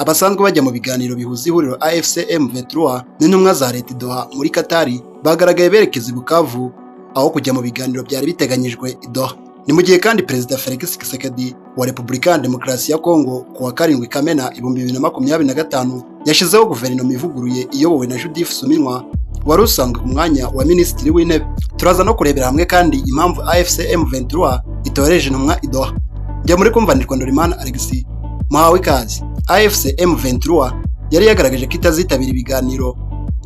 abasanzwe bajya mu biganiro bihuza ihuriro AFC/M23 n'intumwa za leta Doha muri Katari bagaragaye berekeza i Bukavu aho kujya mu biganiro byari biteganyijwe i Doha. Ni mu gihe kandi Perezida Felix Tshisekedi wa Repubulika ya Demokarasi ya Kongo ku wa 7 Kamena 2025 yashizeho guverinoma ivuguruye iyobowe na Judith Suminwa wari usanzwe ku mwanya wa Minisitiri w'Intebe. Turaza no kurebera hamwe kandi impamvu AFC/M23 itoreje intumwa i Doha. Njya muri kumvanirwa Ndorimana Alexis muhawe ikaze. AFC/M23 yari yagaragaje ko itazitabira ibiganiro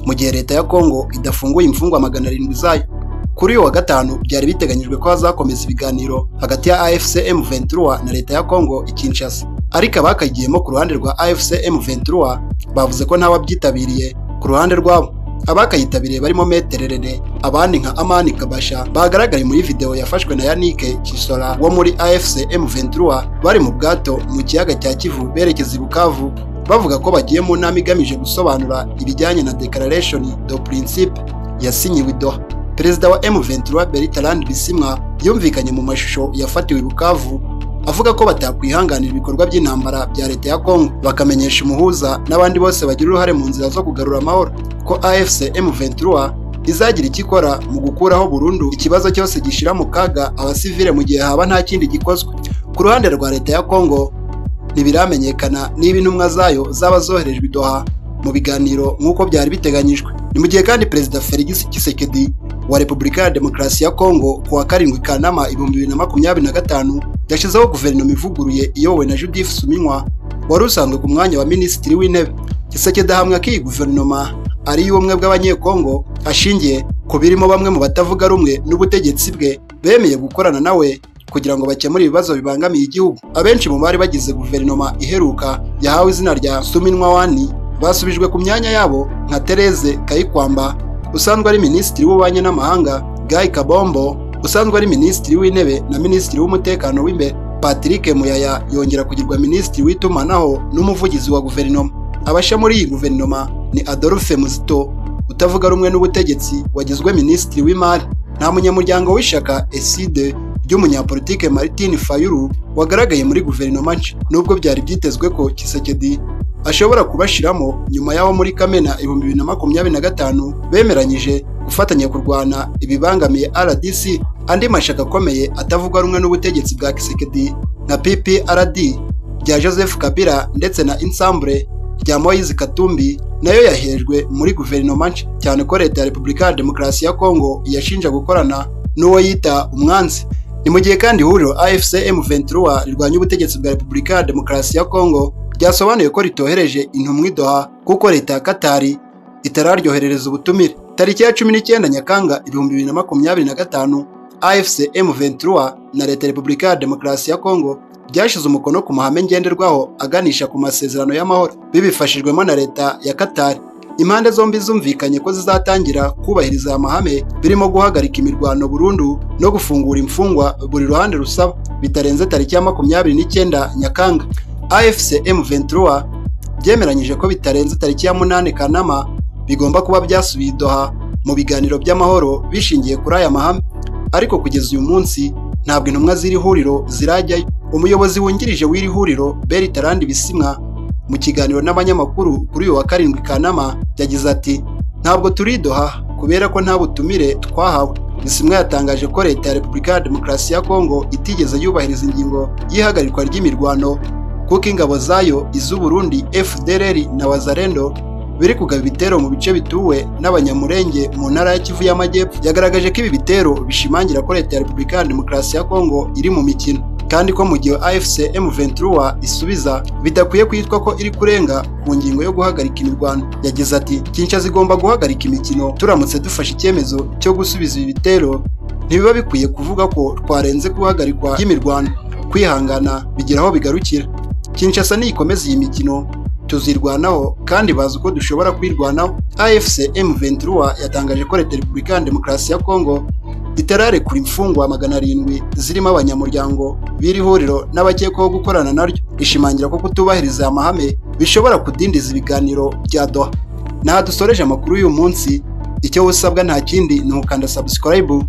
mu gihe leta ya Kongo idafunguye imfungwa 700 zayo. Kuri uyu wa gatanu byari biteganyijwe ko hazakomeza ibiganiro hagati ya AFC/M23 na leta ya Kongo i Kinshasa, ariko abakagiyemo ku ruhande rwa AFC/M23 bavuze ko ntawe byitabiriye. Ku ruhande rwabo abakayitabiriye barimo Metererene, abandi nka Amani Kabasha bagaragaye muri video yafashwe na Yannick Chisora wo muri AFC/M23 bari mu bwato mu kiyaga cya Kivu berekeza i Bukavu, bavuga ko bagiye mu nama igamije gusobanura ibijyanye na Declaration de Principe yasinyiwe i Doha. Perezida wa M23 Bertrand Bisimwa yumvikanye mu mashusho yafatiwe i Bukavu avuga ko batakwihanganira ibikorwa by'intambara bya leta ya Kongo, bakamenyesha umuhuza n'abandi bose bagira uruhare mu nzira zo kugarura amahoro ko AFC/M23 izagira ikikora mu gukuraho burundu ikibazo cyose gishira mu kaga abasivile mu gihe haba nta kindi gikozwe. Ku ruhande rwa leta ya Kongo ntibiramenyekana niba intumwa zayo zaba zoherejwe i Doha mu biganiro nk'uko byari biteganyijwe. Ni mu gihe kandi Perezida Felix Tshisekedi wa Repubulika ya Demokarasi ya Kongo ku wa 7 Kanama 2025 yashizeho guverinoma ivuguruye iyobowe na Judith Suminwa wari usanzwe ku mwanya wa Minisitiri w'Intebe. Tshisekedi ahamya ko iyi guverinoma ari iy'ubumwe bw'abanyekongo ashingiye ku birimo bamwe mu batavuga rumwe n'ubutegetsi bwe bemeye gukorana nawe kugira ngo bakemure ibibazo bibangamiye igihugu. Abenshi mu bari bagize guverinoma iheruka yahawe izina rya Suminwa Wani basubijwe ku myanya yabo nka Therese Kayikwamba usanzwe ari Minisitiri w'Ububanyi n'Amahanga, Guy Kabombo usanzwe ari Minisitiri w'Intebe na Minisitiri w'Umutekano w'imbere. Patrick Muyaya yongera kugirwa Minisitiri w'itumanaho n'umuvugizi wa guverinoma. Abasha muri iyi guverinoma ni Adolphe Muzito utavuga rumwe n'ubutegetsi wagizwe Minisitiri w'Imari. Nta munyamuryango w'ishyaka ESID ry'umunyapolitike Martin Fayulu wagaragaye muri guverinoma nshya, nubwo byari byitezwe ko Tshisekedi ashobora kubashiramo nyuma yaho muri Kamena 2025 bemeranyije gufatanya kurwana ibibangamiye RDC. Andi mashaka akomeye atavuga rumwe n'ubutegetsi bwa Tshisekedi na PPRD rya Joseph Kabila ndetse na Ensemble rya Moise Katumbi nayo yahejwe muri guverinoma nshya, cyane ko leta ya Repubulika ya Demokarasi ya Kongo yashinja gukorana n'uwo yita umwanzi. Ni mu gihe kandi ihuriro AFC/M23 rirwanya ubutegetsi bwa Repubulika ya Demokarasi ya Kongo ryasobanuye ko ritohereje intumwa i Doha kuko leta ya Katari itararyoherereza ubutumire. Tariki ya 19 Nyakanga 2025 AFC/M23 na leta ya Repubulika ya Demokarasi ya Kongo byashize umukono ku mahame ngenderwaho aganisha ku masezerano y'amahoro bibifashijwemo na leta ya Katari. Impande zombi zumvikanye ko zizatangira kubahiriza aya mahame, birimo guhagarika imirwano burundu no gufungura imfungwa buri ruhande rusaba bitarenze tariki ya 29 Nyakanga. AFC/M23 byemeranyije ko bitarenze tariki ya 8 Kanama bigomba kuba byasubiye i Doha mu biganiro by'amahoro bishingiye kuri aya mahame, ariko kugeza uyu munsi ntabwo intumwa z'iri huriro zirajyayo. Umuyobozi wungirije w'iri huriro Bertrand Bisimwa mu kiganiro n'abanyamakuru kuri uyu wa 7 Kanama yagize ati ntabwo turi i Doha kubera ko nta butumire twahawe. Bisimwa yatangaje ko leta ya Repubulika ya Demokarasi ya Kongo itigeze yubahiriza ingingo y'ihagarikwa ry'imirwano kuko ingabo zayo iz'u Burundi FDLR na Wazalendo biri kugaba ibitero mu bice bituwe n'abanyamurenge mu ntara ya Kivu y'Amajyepfo. Yagaragaje ko ibi bitero bishimangira ko leta ya Repubulika ya Demokarasi ya Kongo iri mu mikino, kandi ko mu gihe AFC/M23 isubiza bidakwiye kwitwa ko iri kurenga ku ngingo yo guhagarika imirwano. Yagize ati Kinshasa igomba guhagarika imikino turamutse dufashe icyemezo cyo gusubiza ibi bitero. Ntibiba bikwiye kuvuga ko twarenze guhagarikwa y'imirwano. Kwihangana bigeraho bigarukira. Kinshasa niyikomeza iyi mikino tuzirwanaho kandi bazi uko dushobora kwirwanaho. AFC/M23 yatangaje ko leta ya Repubulika ya Demokarasi ya Kongo itararekura imfungwa 700 zirimo abanyamuryango b'iri huriro n'abakekwaho gukorana naryo, ishimangira ko kutubahiriza amahame bishobora kudindiza ibiganiro bya Doha. Naha dusoreje amakuru y'uyu munsi. Icyo usabwa nta kindi ni ukanda subscribe.